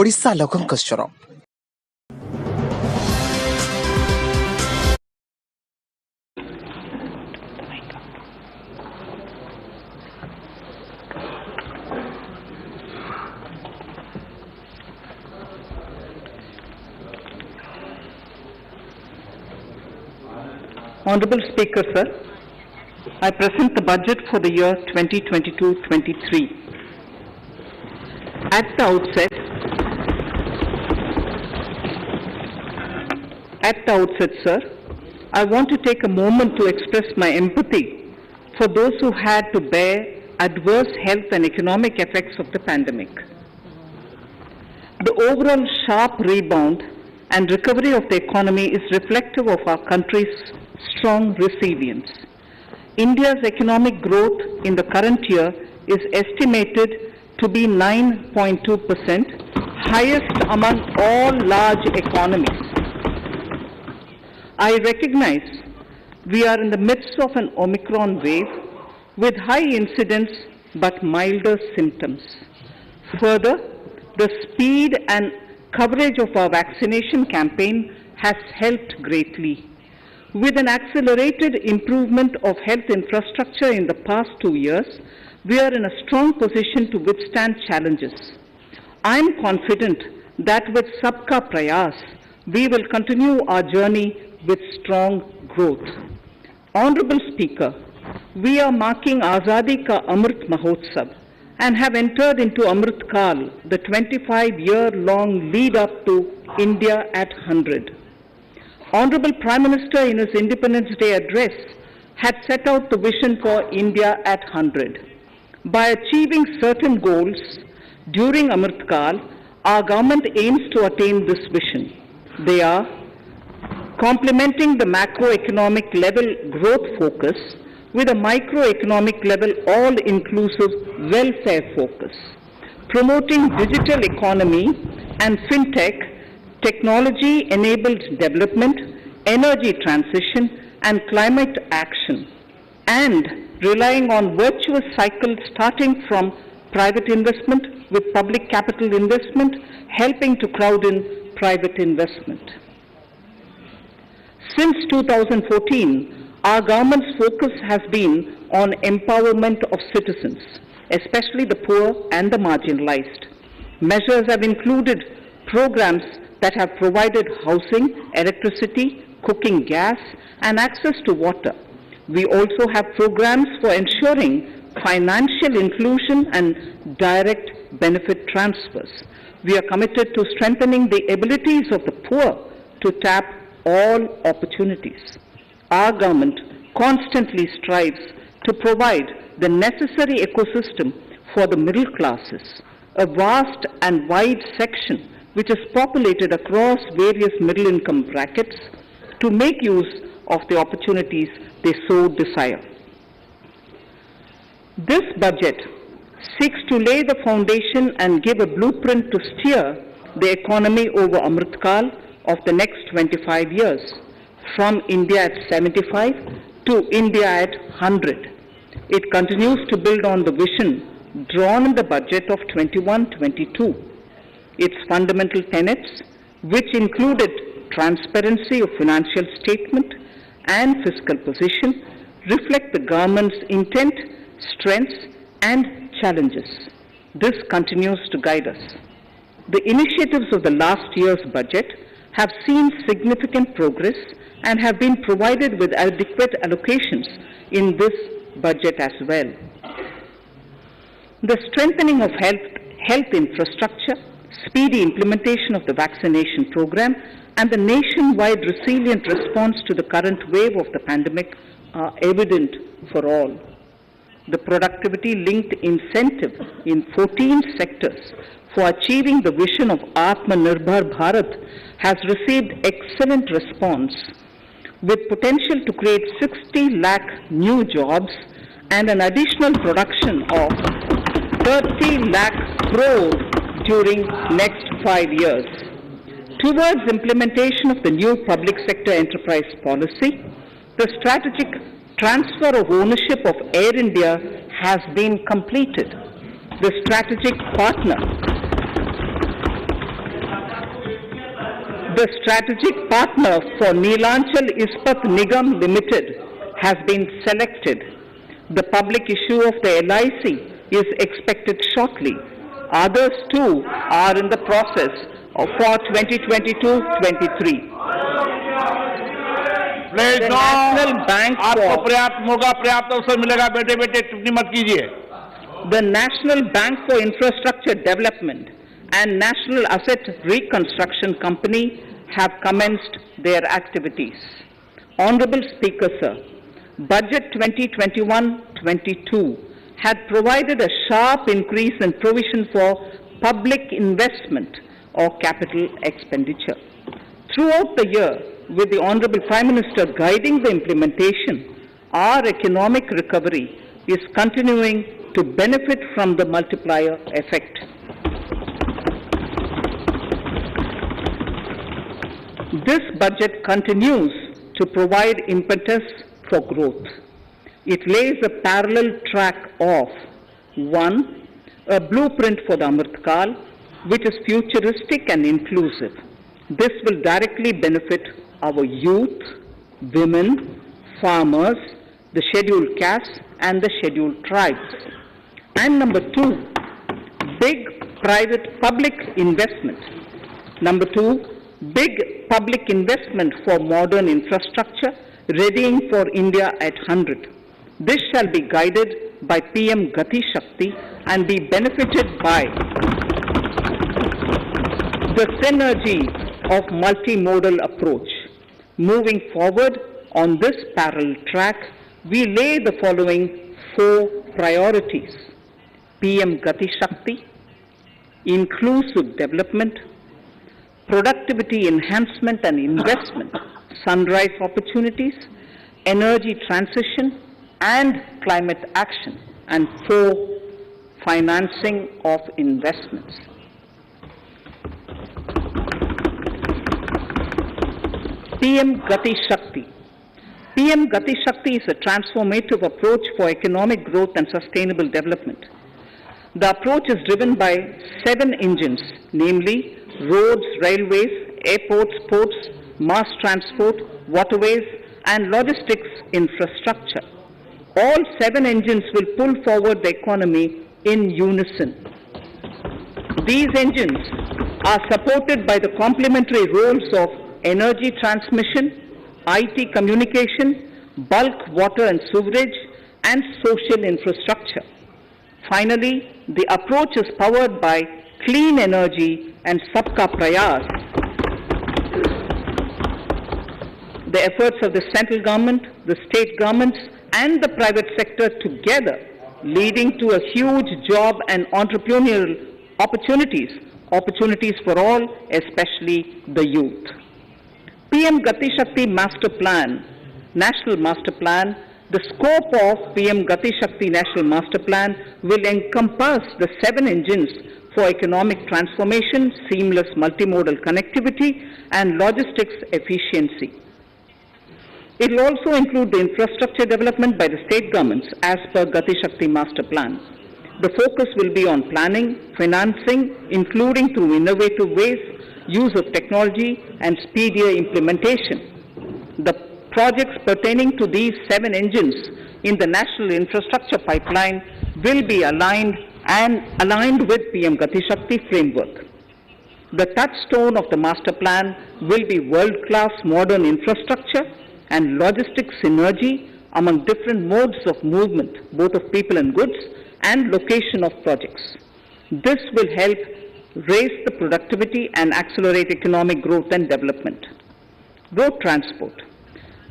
ଓଡ଼ିଶା ଲୋକଙ୍କ ସ୍ୱର। Honorable Speaker, sir, I present the budget for the year 2022-23. At the outset, sir, I want to take a moment to express my empathy for those who had to bear adverse health and economic effects of the pandemic. The overall sharp rebound and recovery of the economy is reflective of our country's strong resilience. India's economic growth in the current year is estimated to be 9.2%, highest among all large economies. I recognize we are in the midst of an Omicron wave with high incidence but milder symptoms. Further, the speed and coverage of our vaccination campaign has helped greatly. With an accelerated improvement of health infrastructure in the past 2 years, we are in a strong position to withstand challenges. I am confident that with Sabka Prayas, we will continue our journey with strong growth. Honorable Speaker, we are marking Azadi Ka Amrit Mahotsav and have entered into Amrit Kal, the 25-year-long lead up to India at 100. Honorable Prime Minister in his Independence Day address had set out the vision for India at 100. By achieving certain goals during Amrit Kal, our government aims to attain this vision. They are complementing the macroeconomic level growth focus with a microeconomic level all-inclusive welfare focus, promoting digital economy and fintech, technology-enabled development, energy transition, and climate action, and relying on virtuous cycle starting from private investment with public capital investment, helping to crowd in private investment. Since 2014, our government's focus has been on empowerment of citizens, especially the poor and the marginalized. Measures have included programs that have provided housing, electricity, cooking gas, and access to water. We also have programs for ensuring financial inclusion and direct benefit transfers. We are committed to strengthening the abilities of the poor to tap all opportunities. Our government constantly strives to provide the necessary ecosystem for the middle classes, a vast and wide section which is populated across various middle income brackets, to make use of the opportunities they so desire. This budget seeks to lay the foundation and give a blueprint to steer the economy over Amrit Kal of the next 25 years, from India at 75 to India at 100. It continues to build on the vision drawn in the budget of 21-22. Its fundamental tenets, which included transparency of financial statement and fiscal position, reflect the government's intent, strengths, and challenges. This continues to guide us. The initiatives of the last year's budget have seen significant progress and have been provided with adequate allocations in this budget as well. The strengthening of health infrastructure, speedy implementation of the vaccination program, and the nationwide resilient response to the current wave of the pandemic are evident for all. The productivity-linked incentive in 14 sectors for achieving the vision of Atmanirbhar Bharat has received excellent response, with potential to create 60 lakh new jobs and an additional production of 30 lakh crore during next 5 years. Towards implementation of the new public sector enterprise policy, the strategic transfer of ownership of Air India has been completed. The strategic partner The strategic partner for Neelanchal Ispat Nigam Limited has been selected. The public issue of the LIC is expected shortly. Others too are in the process for 2022-23. The National Bank आपको पर्याप्त मौका पर्याप्त अवसर मिलेगा बेटे बेटे टिप्पणी मत कीजिए The National Bank for Infrastructure Development and National Asset Reconstruction Company have commenced their activities. Honorable Speaker, sir, Budget 2021-22 had provided a sharp increase in provision for public investment or capital expenditure. Throughout the year, with the Honorable Prime Minister guiding the implementation, our economic recovery is continuing to benefit from the multiplier effect. This budget continues to provide impetus for growth. It lays a parallel track of 1. A blueprint for the Amrit Kal, which is futuristic and inclusive. This will directly benefit our youth, women, farmers, the scheduled castes and the scheduled tribes. And number 2, big private public investment. Number 2, big public investment for modern infrastructure, readying for India at 100. This shall be guided by PM Gati Shakti and be benefited by the synergy of multimodal approach. Moving forward on this parallel track, we lay the following 4 priorities. PM Gati Shakti, inclusive development, productivity enhancement and investment, sunrise opportunities, energy transition and climate action, and 4, financing of investments. PM Gati Shakti. PM Gati Shakti is a transformative approach for economic growth and sustainable development. The approach is driven by 7 engines, namely roads, railways, airports, ports, mass transport, waterways, and logistics infrastructure. All 7 engines will pull forward the economy in unison. These engines are supported by the complementary roles of energy transmission, IT communication, bulk water and sewerage, and social infrastructure. Finally, the approach is powered by clean energy and Sabka Prayas. The efforts of the central government, the state governments, and the private sector together, leading to a huge job and entrepreneurial opportunities for all, especially the youth. PM Gati Shakti Master Plan, National Master Plan. The scope of PM Gati Shakti National Master Plan will encompass the 7 engines for economic transformation, seamless multimodal connectivity, and logistics efficiency. It will also include the infrastructure development by the state governments as per Gati Shakti Master Plan. The focus will be on planning, financing, including through innovative ways, use of technology, and speedier implementation. The projects pertaining to these 7 engines in the national infrastructure pipeline will be aligned with PM Gati Shakti framework. The touchstone of the master plan will be world-class modern infrastructure and logistic synergy among different modes of movement, both of people and goods, and location of projects. This will help raise the productivity and accelerate economic growth and development. Road transport.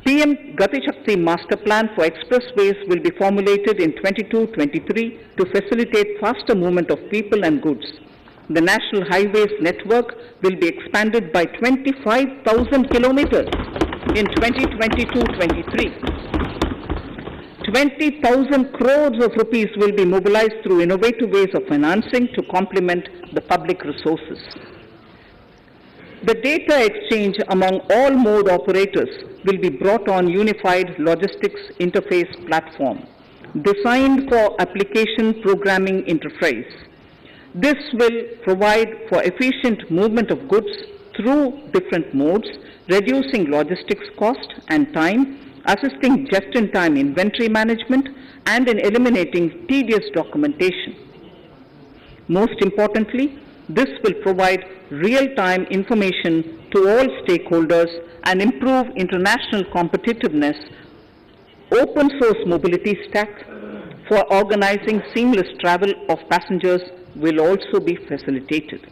PM Gati Shakti Master Plan for expressways will be formulated in 22-23 to facilitate faster movement of people and goods. The National Highways network will be expanded by 25,000 kilometers in 2022-23. 20,000 crores of rupees will be mobilized through innovative ways of financing to complement the public resources. The data exchange among all mode operators will be brought on unified logistics interface platform designed for application programming interface. This will provide for efficient movement of goods through different modes, reducing logistics cost and time, assisting just-in-time inventory management, and in eliminating tedious documentation. Most importantly, this will provide real-time information to all stakeholders and improve international competitiveness. Open source mobility stack for organizing seamless travel of passengers will also be facilitated.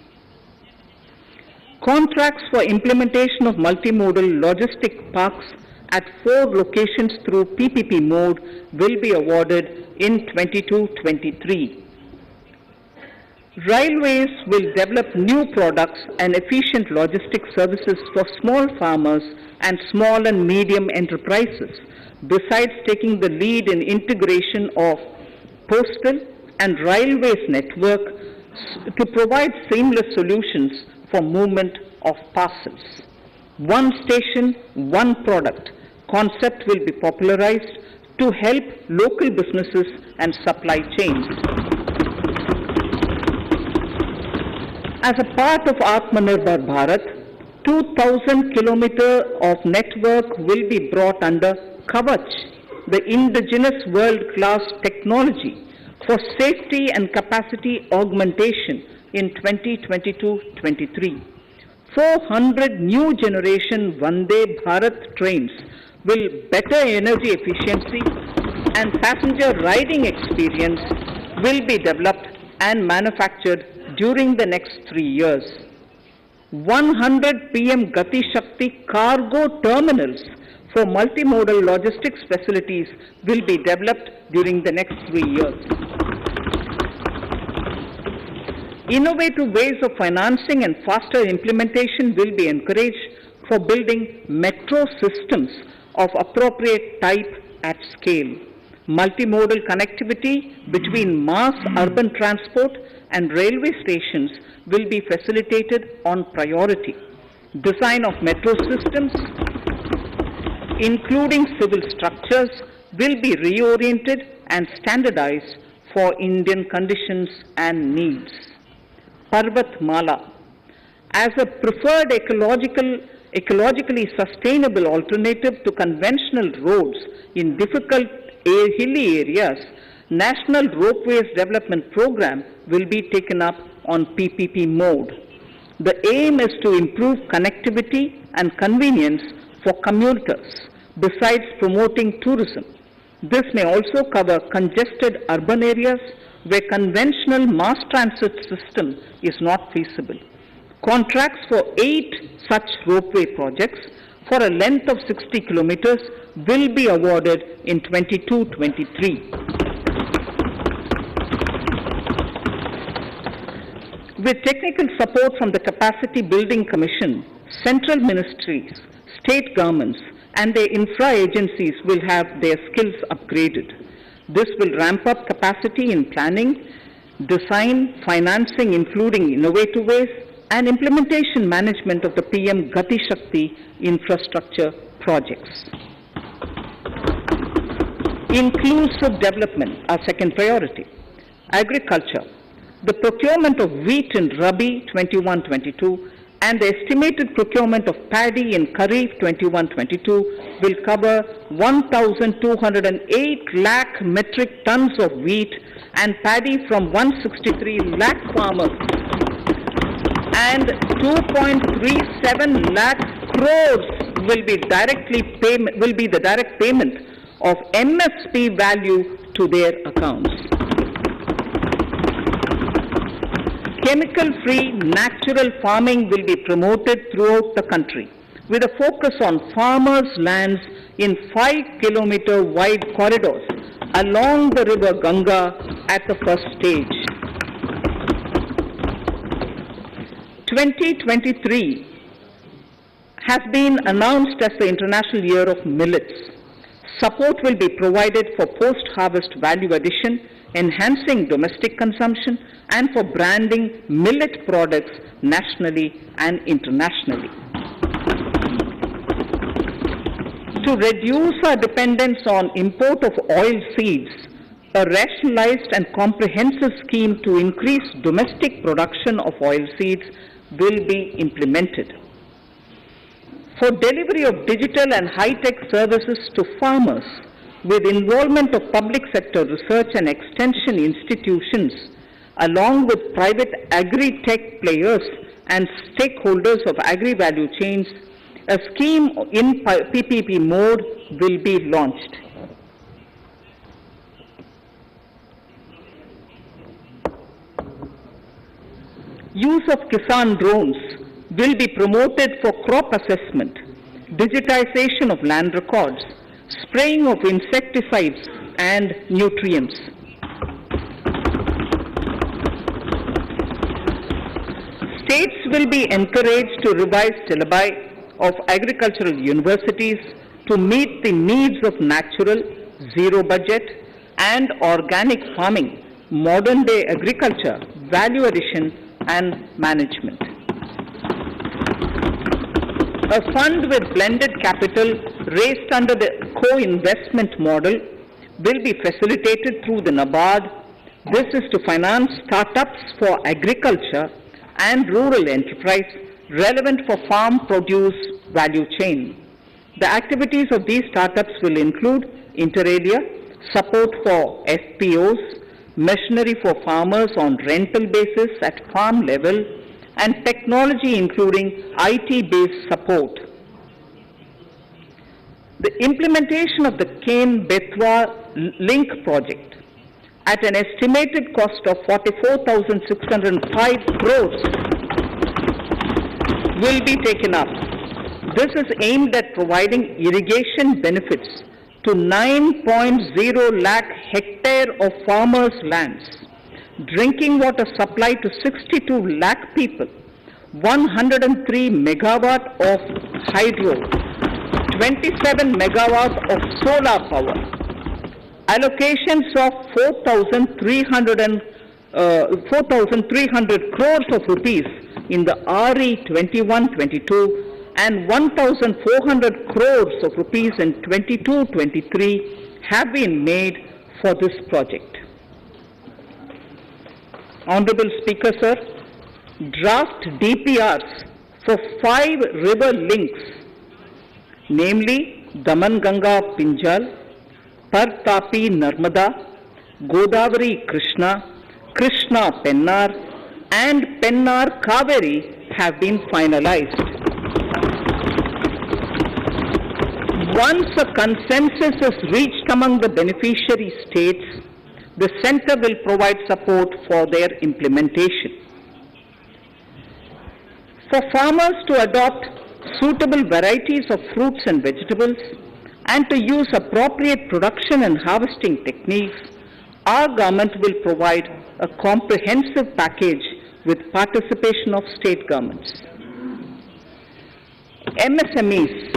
Contracts for implementation of multimodal logistic parks at 4 locations through PPP mode will be awarded in 22-23. Railways will develop new products and efficient logistic services for small farmers and small and medium enterprises, besides taking the lead in integration of postal and railways network to provide seamless solutions for movement of parcels. One station, one product concept will be popularized to help local businesses and supply chains. As a part of Atmanirbhar Bharat, 2,000 kilometers of network will be brought under Kavach, the indigenous world-class technology for safety and capacity augmentation in 2022-23. 400 new generation Vande Bharat trains will better energy efficiency and passenger riding experience will be developed and manufactured during the next 3 years. 100 PM Gati Shakti cargo terminals for multimodal logistics facilities will be developed during the next 3 years. Innovative ways of financing and faster implementation will be encouraged for building metro systems of appropriate type at scale. Multimodal connectivity between mass urban transport and railway stations will be facilitated on priority. Design of metro systems, including civil structures, will be reoriented and standardized for Indian conditions and needs. Parvat Mala, as a preferred ecologically sustainable alternative to conventional roads in difficult hilly areas, National Ropeways Development Program will be taken up on PPP mode. The aim is to improve connectivity and convenience for commuters, besides promoting tourism. This may also cover congested urban areas where conventional mass transit system is not feasible. Contracts for 8 such ropeway projects for a length of 60 kilometers will be awarded in 22-23. With technical support from the Capacity Building Commission, central ministries, state governments, and their infra agencies will have their skills upgraded. This will ramp up capacity in planning, design, financing, including innovative ways, and implementation management of the PM Gati Shakti infrastructure projects. Inclusive development, our second priority. Agriculture. The procurement of wheat in Rabi 21-22 and the estimated procurement of paddy in Kharif 21-22 will cover 1,208 lakh metric tons of wheat and paddy from 163 lakh farmers, and 2.37 lakh crores will be the direct payment of MSP value to their accounts. Chemical-free natural farming will be promoted throughout the country with a focus on farmers' lands in 5-kilometer wide corridors along the river Ganga at the first stage. 2023 has been announced as the International Year of Millets. Support will be provided for post-harvest value addition, enhancing domestic consumption, and for branding millet products nationally and internationally. To reduce our dependence on import of oil seeds, a rationalized and comprehensive scheme to increase domestic production of oil seeds will be implemented. for delivery of digital and high-tech services to farmers with involvement of public sector research and extension institutions along with private agri-tech players and stakeholders of agri-value chains, a scheme in PPP mode will be launched. Use of Kisan drones will be promoted for crop assessment, digitization of land records, spraying of insecticides and nutrients. States will be encouraged to revise syllabi of agricultural universities to meet the needs of natural, zero budget and organic farming, modern day agriculture, value addition and management. A fund with blended capital raised under the co-investment model will be facilitated through the NABARD. This is to finance startups for agriculture and rural enterprise relevant for farm produce value chain. The activities of these startups will include inter alia, support for FPOs, machinery for farmers on rental basis at farm level, and technology including IT-based support. The implementation of the Ken-Betwa link project at an estimated cost of 44,605 crores will be taken up. This is aimed at providing irrigation benefits to 9.0 lakh hectare of farmers' lands, drinking water supply to 62 lakh people, 103 megawatt of hydro, 27 megawatt of solar power, allocations of 4,300 crores of rupees in the RE 21-22 and 1,400 crores of rupees in 22-23 have been made for this project. Honorable Speaker, sir, draft DPRs for 5 river links, namely Daman-Ganga Pinjal, Par-Tapi Narmada, Godavari Krishna, Krishna Pennar, and Pennar Kaveri have been finalized. Once a consensus is reached among the beneficiary states, the Centre will provide support for their implementation. For farmers to adopt suitable varieties of fruits and vegetables and to use appropriate production and harvesting techniques, our government will provide a comprehensive package with participation of state governments. MSMEs,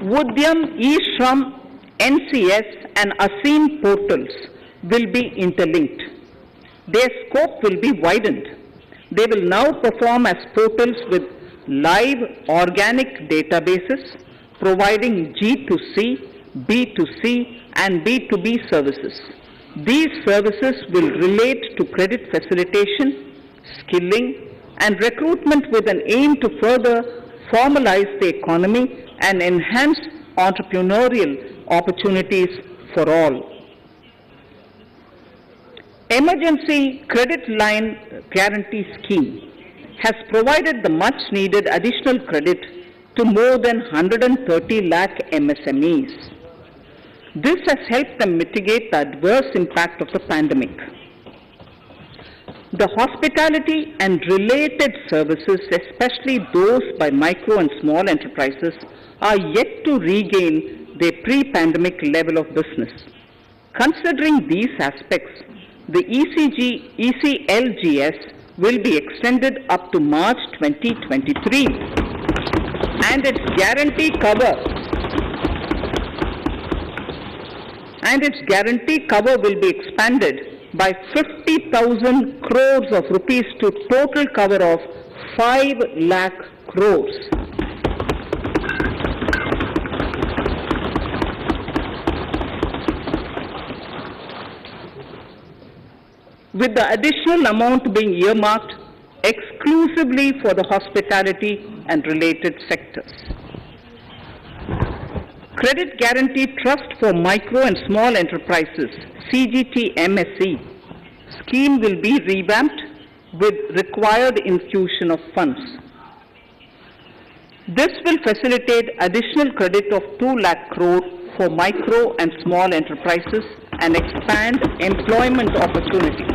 Udyam, eShram, NCS and ASEAN portals will be interlinked. Their scope will be widened. They will now perform as portals with live organic databases providing G2C, B2C and B2B services. These services will relate to credit facilitation, skilling and recruitment with an aim to further formalize the economy and enhance entrepreneurial opportunities for all. Emergency Credit Line Guarantee Scheme has provided the much needed additional credit to more than 130 lakh MSMEs. This has helped them mitigate the adverse impact of the pandemic. The hospitality and related services, especially those by micro and small enterprises, are yet to regain their pre-pandemic level of business. Considering these aspects, the ECLGS will be extended up to March 2023 and its guarantee cover will be expanded by 50,000 crores of rupees to total cover of 5 lakh crores. With the additional amount being earmarked exclusively exclusively for the hospitality and related sectors. Credit Guarantee Trust for Micro and Small Enterprises, CGT-MSE, scheme will be revamped with required infusion of funds. This will facilitate additional credit of 2 lakh crore for micro and small enterprises and expand employment opportunities.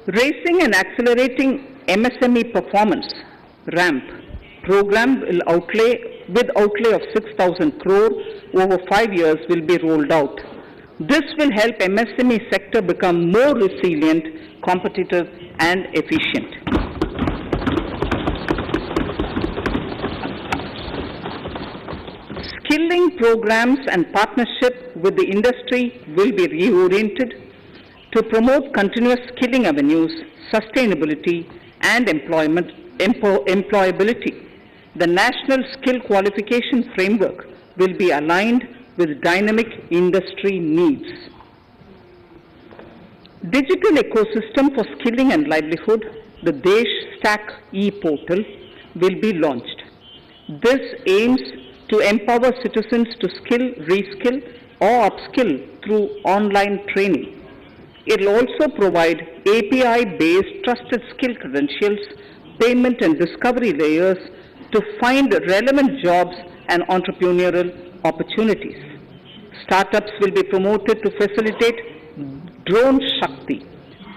Raising and Accelerating MSME Performance, RAMP, program will outlay of 6,000 crore over 5 years will be rolled out. This will help MSME sector become more resilient, competitive and efficient. Skilling programs and partnership with the industry will be reoriented to promote continuous skilling avenues, sustainability and employability. The National Skill Qualification Framework will be aligned with dynamic industry needs. Digital ecosystem for skilling and livelihood, the Desh Stack e-portal, will be launched. This aims to empower citizens to skill, reskill or upskill through online training. It will also provide API-based trusted skill credentials, payment and discovery layers to find relevant jobs and entrepreneurial opportunities. Startups will be promoted to facilitate Drone Shakti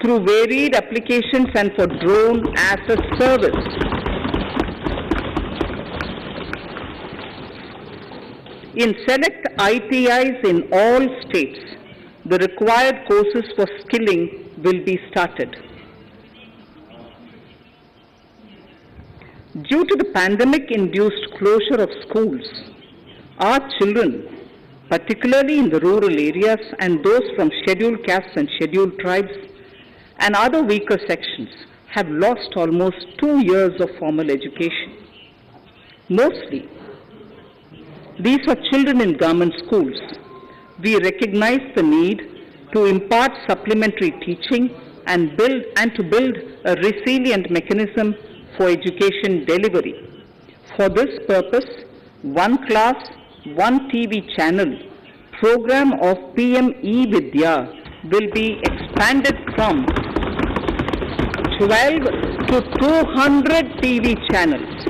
through varied applications and for drone as a service. In select ITIs in all states, the required courses for skilling will be started. Due to the pandemic-induced closure of schools, our children, particularly in the rural areas and those from scheduled castes and scheduled tribes and other weaker sections, have lost almost 2 years of formal education. Mostly, these are children in government schools. We recognize the need to impart supplementary teaching and to build a resilient mechanism for education delivery. For this purpose, One Class, One TV channel program of PM eVidya will be expanded from 12 to 200 TV channels.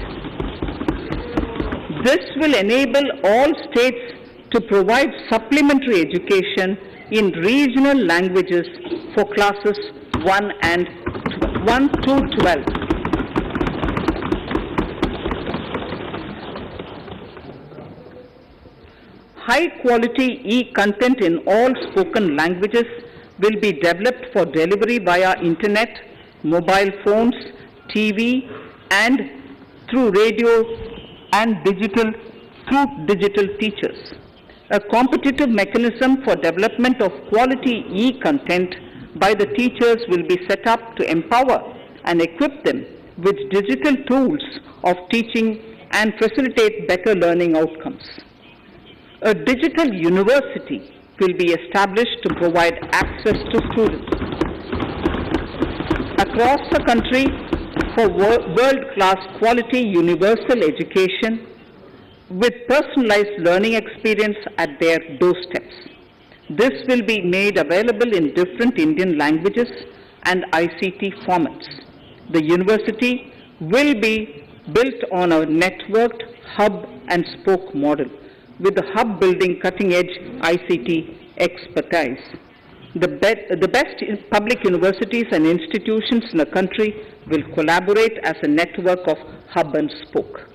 This will enable all states to provide supplementary education in regional languages for classes 1 to 12. High-quality e-content in all spoken languages will be developed for delivery via internet, mobile phones, TV, and through radio and digital teachers. A competitive mechanism for development of quality e-content by the teachers will be set up to empower and equip them with digital tools of teaching and facilitate better learning outcomes. A digital university will be established to provide access to students across the country for world-class quality universal education with personalized learning experience at their doorsteps. This will be made available in different Indian languages and ICT formats. The university will be built on a networked hub and spoke model, with the hub building cutting-edge ICT expertise. The best public universities and institutions in the country will collaborate as a network of hub and spoke.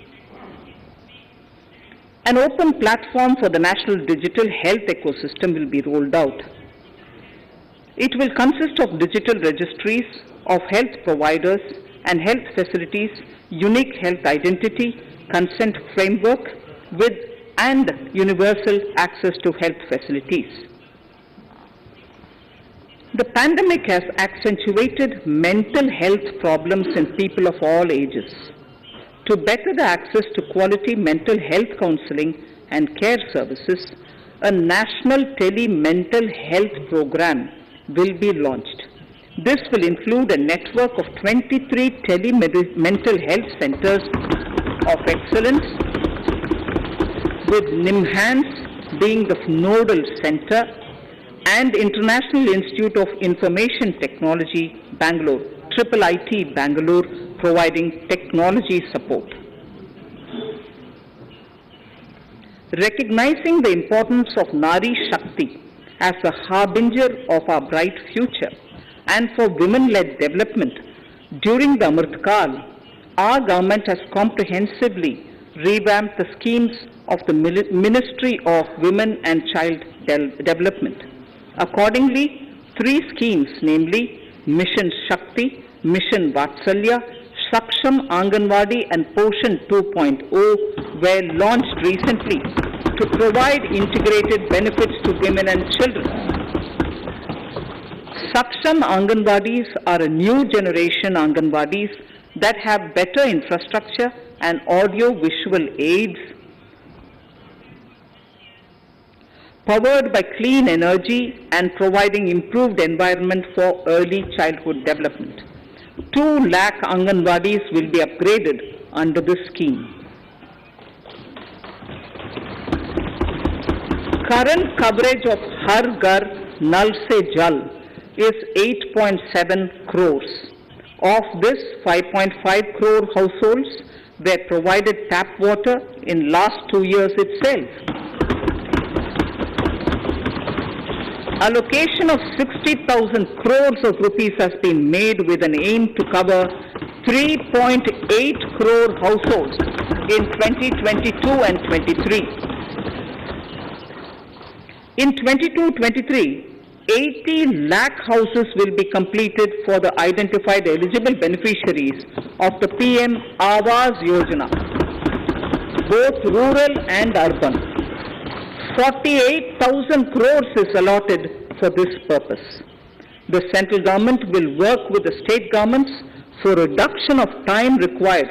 An open platform for the national digital health ecosystem will be rolled out. It will consist of digital registries of health providers and health facilities, unique health identity, consent framework, and universal access to health facilities. The pandemic has accentuated mental health problems in people of all ages. To better the access to quality mental health counseling and care services, a national tele-mental health program will be launched. This will include a network of 23 mental health centers of excellence, with NIMHANS being the nodal center, and International Institute of Information Technology, Bangalore, IIIT Bangalore, providing technology support. Recognizing the importance of Nari Shakti as the harbinger of our bright future and for women-led development, during the Amritkal, our government has comprehensively revamped the schemes of the Ministry of Women and Child Development. Accordingly, 3 schemes, namely Mission Shakti, Mission Vatsalya, Saksham Anganwadi and Poshan 2.0 were launched recently to provide integrated benefits to women and children. Saksham Anganwadis are a new generation Anganwadis that have better infrastructure and audio-visual aids, powered by clean energy and providing improved environment for early childhood development. 2 lakh Anganwadis will be upgraded under this scheme. Current coverage of Har Ghar Nal Se Jal is 8.7 crores. Of this, 5.5 crore households were provided tap water in last 2 years itself. Allocation of 60,000 crores of rupees has been made with an aim to cover 3.8 crore households in 2022 and 23. In 22-23, 80 lakh houses will be completed for the identified eligible beneficiaries of the PM Awas Yojana, both rural and urban. 48,000 crores is allotted for this purpose. The central government will work with the state governments for reduction of time required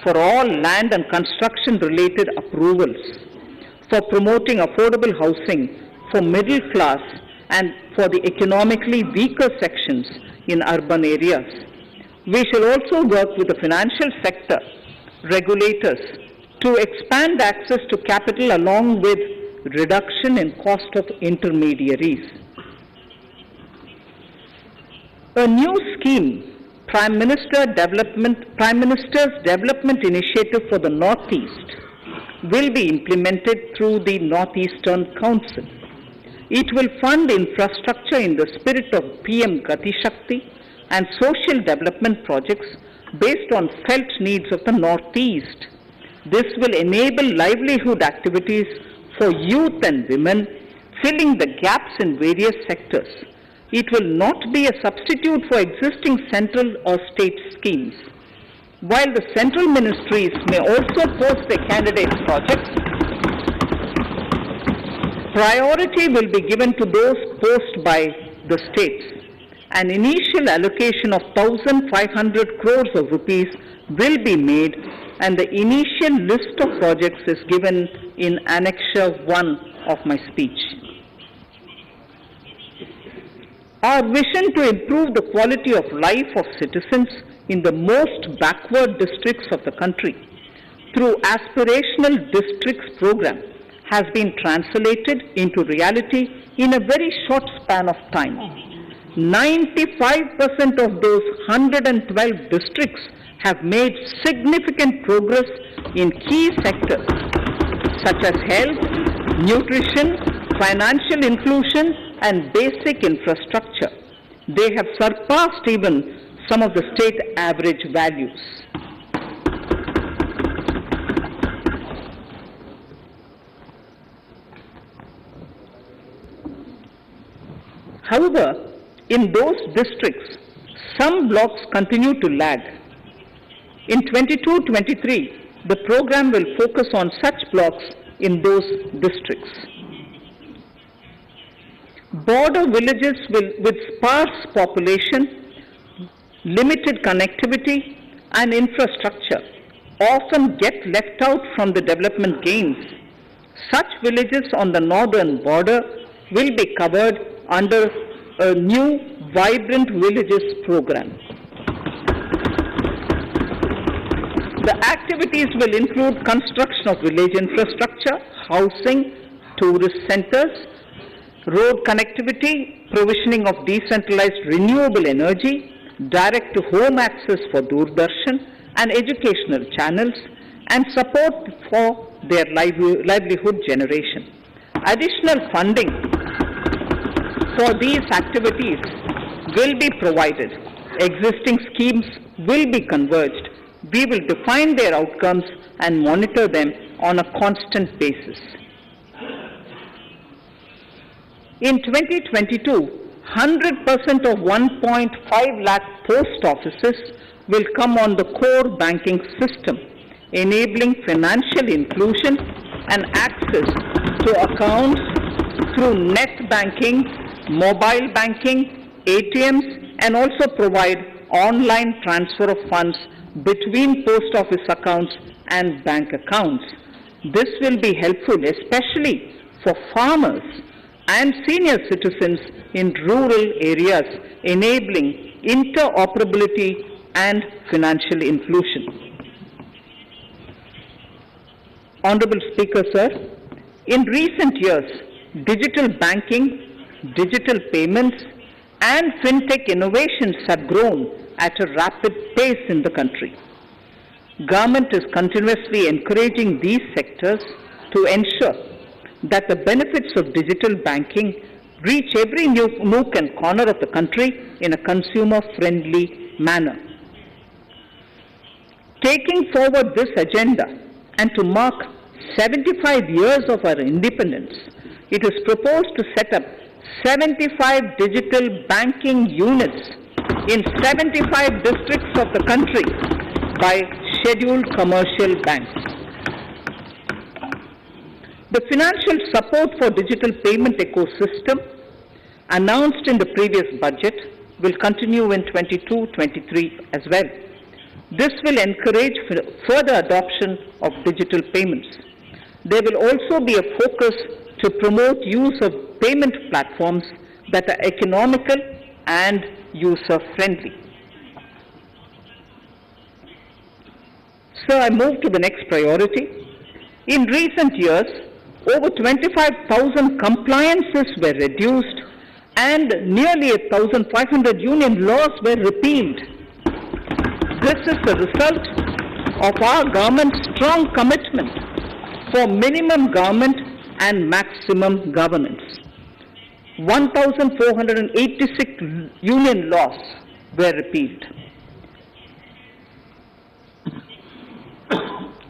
for all land and construction related approvals, for promoting affordable housing for middle class and for the economically weaker sections in urban areas. We shall also work with the financial sector, regulators, to expand access to capital along with reduction in cost of intermediaries. A new scheme, Prime Minister's Development Initiative for the Northeast, will be implemented through the Northeastern Council. It will fund infrastructure in the spirit of PM Gati Shakti and social development projects based on felt needs of the Northeast. This will enable livelihood activities for youth and women, filling the gaps in various sectors. It will not be a substitute for existing central or state schemes. While the central ministries may also post their candidate projects, priority will be given to those posted by the states. An initial allocation of 1,500 crores of rupees will be made, and the initial list of projects is given in Annexure 1 of my speech. Our vision to improve the quality of life of citizens in the most backward districts of the country through Aspirational Districts program has been translated into reality in a very short span of time. 95% of those 112 districts have made significant progress in key sectors such as health, nutrition, financial inclusion, and basic infrastructure. They have surpassed even some of the state average values. However, in those districts, some blocks continue to lag. In 22-23, the program will focus on such blocks in those districts. Border villages with sparse population, limited connectivity, and infrastructure often get left out from the development gains. Such villages on the northern border will be covered under a new Vibrant Villages program. The activities will include construction of village infrastructure, housing, tourist centers, road connectivity, provisioning of decentralized renewable energy, direct-to-home access for Doordarshan and educational channels, and support for their livelihood generation. Additional funding for these activities will be provided. Existing schemes will be converged. We will define their outcomes and monitor them on a constant basis. In 2022, 100% of 1.5 lakh post offices will come on the core banking system, enabling financial inclusion and access to accounts through net banking, mobile banking, ATMs, and also provide online transfer of funds between post office accounts and bank accounts. This will be helpful especially for farmers and senior citizens in rural areas, enabling interoperability and financial inclusion. Honorable Speaker, sir, in recent years, digital banking, digital payments, and fintech innovations have grown at a rapid pace in the country. Government is continuously encouraging these sectors to ensure that the benefits of digital banking reach every nook and corner of the country in a consumer-friendly manner. Taking forward this agenda and to mark 75 years of our independence, it is proposed to set up 75 digital banking units in 75 districts of the country by scheduled commercial banks. The financial support for digital payment ecosystem announced in the previous budget will continue in 22-23 as well. This will encourage further adoption of digital payments. There will also be a focus to promote use of payment platforms that are economical and user-friendly. So I move to the next priority. In recent years, over 25,000 compliances were reduced and nearly 1,500 union laws were repealed. This is the result of our government's strong commitment for minimum government and maximum governance. 1,486 union laws were repealed.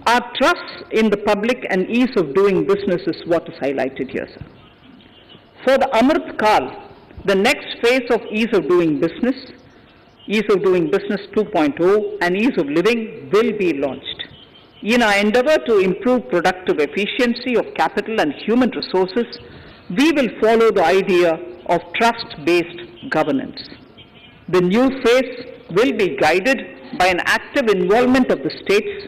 Our trust in the public and ease of doing business is what is highlighted here, sir. For the Amrit Kal, the next phase of ease of doing business 2.0 and ease of living will be launched. In our endeavor to improve productive efficiency of capital and human resources, we will follow the idea of trust-based governance. The new phase will be guided by an active involvement of the states,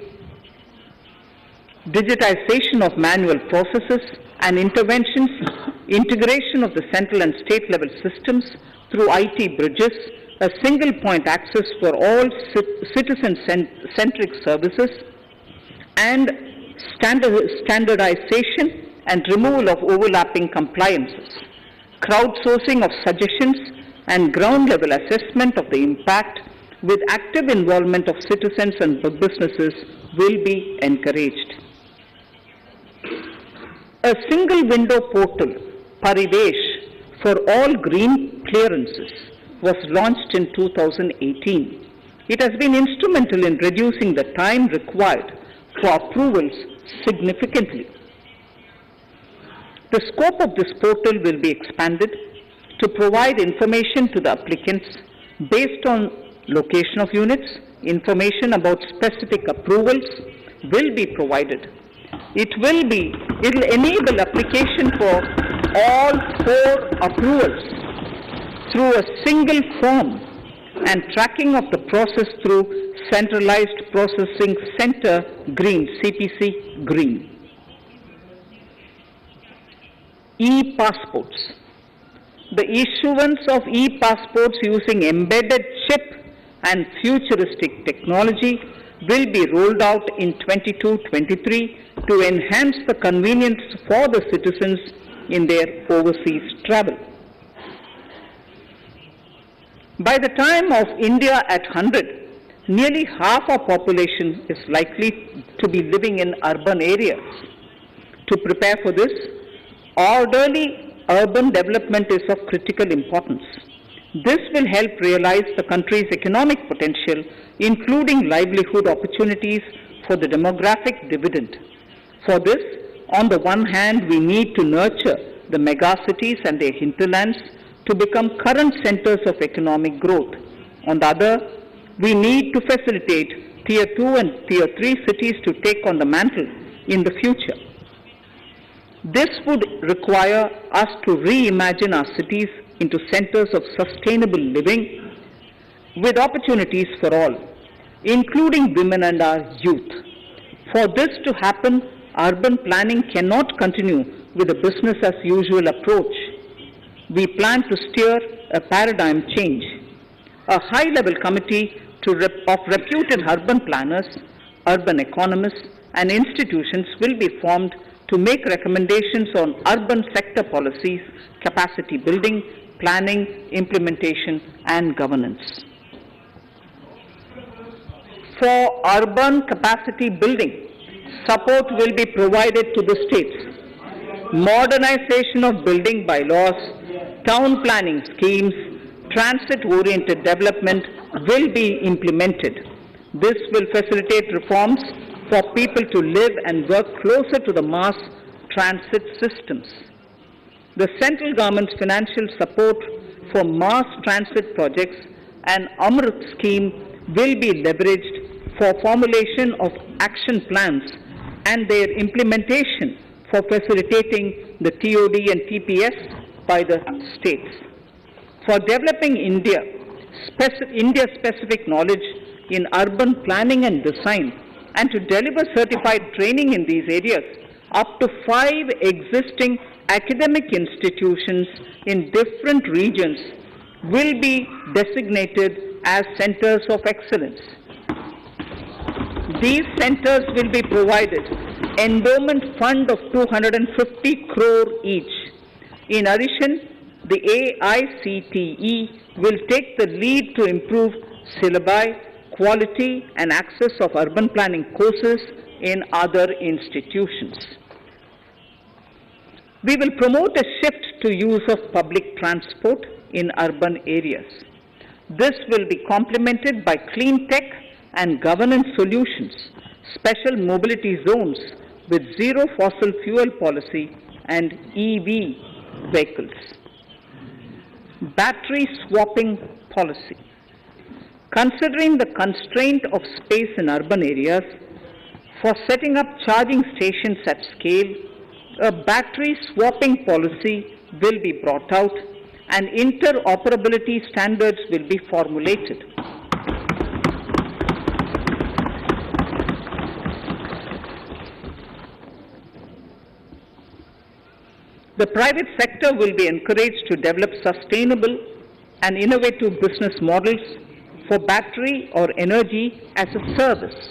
digitization of manual processes and interventions, integration of the central and state level systems through IT bridges, a single point access for all citizen-centric services, and standardization and removal of overlapping compliances. Crowdsourcing of suggestions and ground-level assessment of the impact with active involvement of citizens and businesses will be encouraged. A single window portal, Parivesh, for all green clearances was launched in 2018. It has been instrumental in reducing the time required for approvals significantly. The scope of this portal will be expanded to provide information to the applicants based on location of units. Information about specific approvals will be provided. It will enable application for all 4 approvals through a single form and tracking of the process through Centralized Processing Center Green, CPC Green. E-passports. the issuance of e-passports using embedded chip and futuristic technology will be rolled out in 22-23 to enhance the convenience for the citizens in their overseas travel. By the time of India at 100, nearly half our population is likely to be living in urban areas. To prepare for this, orderly urban development is of critical importance. This will help realize the country's economic potential, including livelihood opportunities for the demographic dividend. For this, on the one hand, we need to nurture the megacities and their hinterlands to become current centers of economic growth. On the other, we need to facilitate Tier 2 and Tier 3 cities to take on the mantle in the future. This would require us to reimagine our cities into centers of sustainable living with opportunities for all, including women and our youth. For this to happen, urban planning cannot continue with a business as usual approach. We plan to steer a paradigm change. A high-level committee of reputed urban planners, urban economists, and institutions will be formed to make recommendations on urban sector policies, capacity building, planning, implementation, and governance. For urban capacity building, support will be provided to the states. Modernization of building bylaws, town planning schemes, transit-oriented development will be implemented. This will facilitate reforms for people to live and work closer to the mass transit systems. The central government's financial support for mass transit projects and Amrit scheme will be leveraged for formulation of action plans and their implementation for facilitating the TOD and TPS by the states. For developing India-specific knowledge in urban planning and design, and to deliver certified training in these areas, up to 5 existing academic institutions in different regions will be designated as centers of excellence. These centers will be provided endowment fund of 250 crore each. In addition, the AICTE will take the lead to improve syllabi, quality and access of urban planning courses in other institutions. We will promote a shift to use of public transport in urban areas. This will be complemented by clean tech and governance solutions, special mobility zones with zero fossil fuel policy and EV vehicles. Battery swapping policy. Considering the constraint of space in urban areas, for setting up charging stations at scale, a battery swapping policy will be brought out and interoperability standards will be formulated. The private sector will be encouraged to develop sustainable and innovative business models for battery or energy as a service.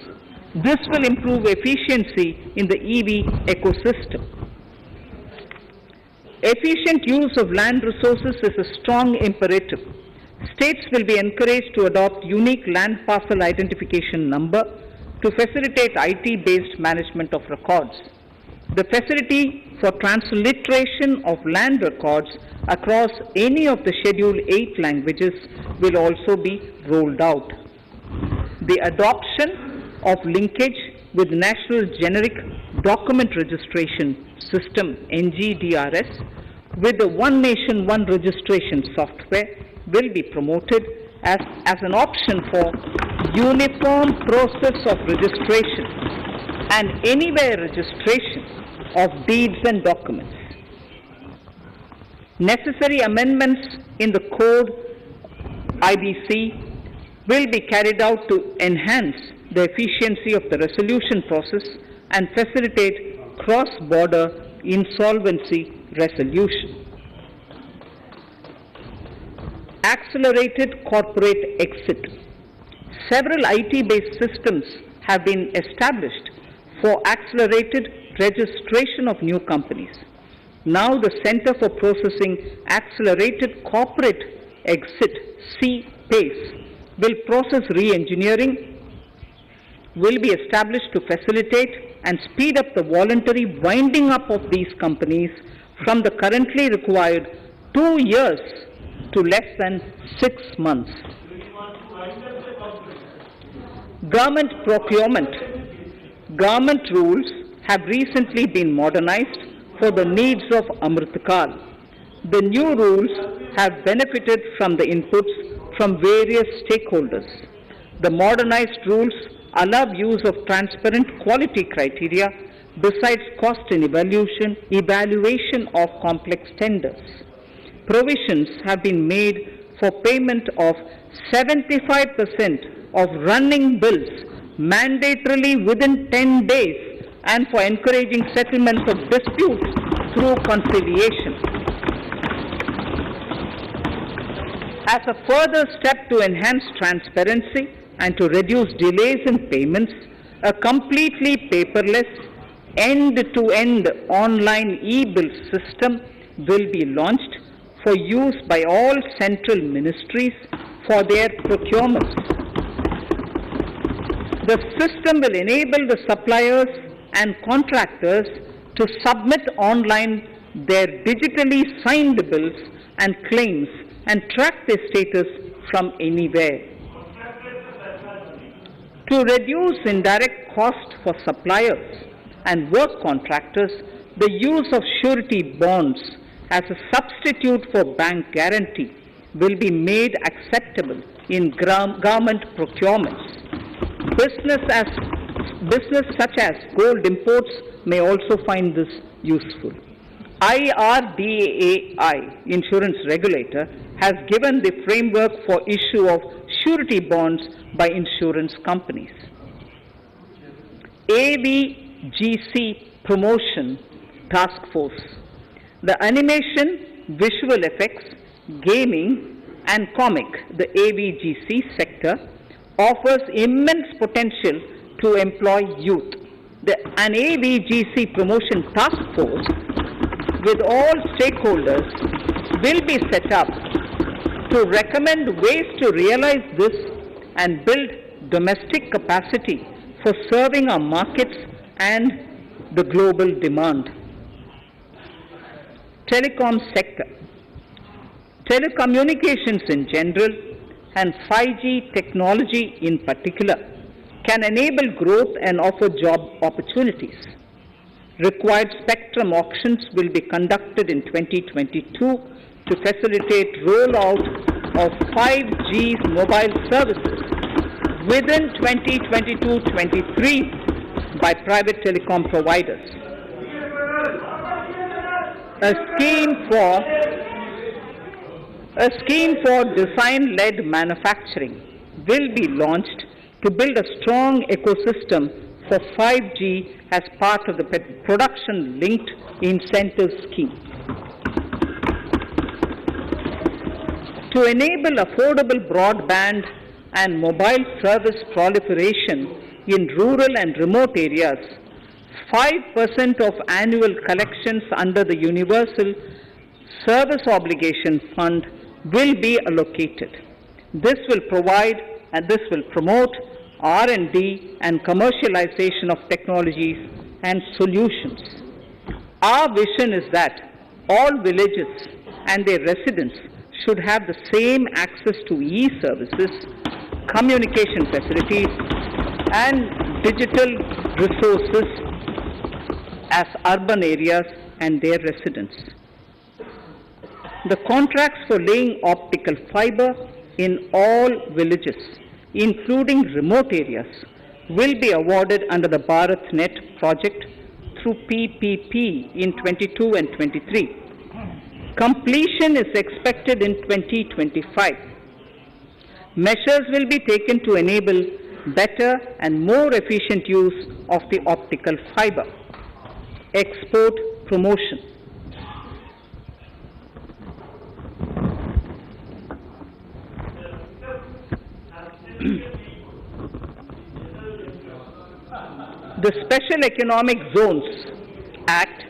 This will improve efficiency in the EV ecosystem. Efficient use of land resources is a strong imperative. States will be encouraged to adopt unique land parcel identification number to facilitate IT-based management of records. The facility for transliteration of land records across any of the Schedule 8 languages will also be rolled out. The adoption of linkage with National Generic Document Registration System (NGDRS) with the One Nation, One Registration software will be promoted as an option for uniform process of registration and anywhere registration of deeds and documents. Necessary amendments in the code IBC will be carried out to enhance the efficiency of the resolution process and facilitate cross-border insolvency resolution. accelerated corporate exit. Several IT-based systems have been established for accelerated registration of new companies. Now the Center for Processing Accelerated Corporate Exit, CPACE, will process re-engineering, will be established to facilitate and speed up the voluntary winding up of these companies from the currently required 2 years to less than 6 months. Government procurement. Government rules have recently been modernized for the needs of Amritkal. The new rules have benefited from the inputs from various stakeholders. The modernized rules allow use of transparent quality criteria besides cost and evaluation of complex tenders. Provisions have been made for payment of 75% of running bills mandatorily within 10 days and for encouraging settlements of disputes through conciliation. As a further step to enhance transparency and to reduce delays in payments, a completely paperless, end-to-end online e-bill system will be launched for use by all central ministries for their procurements. The system will enable the suppliers and contractors to submit online their digitally signed bills and claims and track their status from anywhere. To reduce indirect cost for suppliers and work contractors, the use of surety bonds as a substitute for bank guarantee will be made acceptable in government procurements. Business such as gold imports may also find this useful. IRDAI, insurance regulator, has given the framework for issue of surety bonds by insurance companies. AVGC Promotion Task Force. The animation, visual effects, gaming and comic, the AVGC sector, offers immense potential to employ youth. An AVGC Promotion Task Force with all stakeholders will be set up to recommend ways to realize this and build domestic capacity for serving our markets and the global demand. Telecom sector. Telecommunications in general and 5G technology in particular can enable growth and offer job opportunities. Required spectrum auctions will be conducted in 2022 to facilitate rollout of 5G mobile services within 2022-23 by private telecom providers. A scheme for design-led manufacturing will be launched to build a strong ecosystem for 5G as part of the production-linked incentive scheme. To enable affordable broadband and mobile service proliferation in rural and remote areas, 5% of annual collections under the Universal Service Obligation Fund will be allocated. This will promote R&D and commercialization of technologies and solutions. Our vision is that all villages and their residents should have the same access to e-services, communication facilities, and digital resources as urban areas and their residents. The contracts for laying optical fiber in all villages, including remote areas, will be awarded under the BharatNet project through PPP in 22 and 23. Completion is expected in 2025. Measures will be taken to enable better and more efficient use of the optical fiber. Export promotion. The Special Economic Zones Act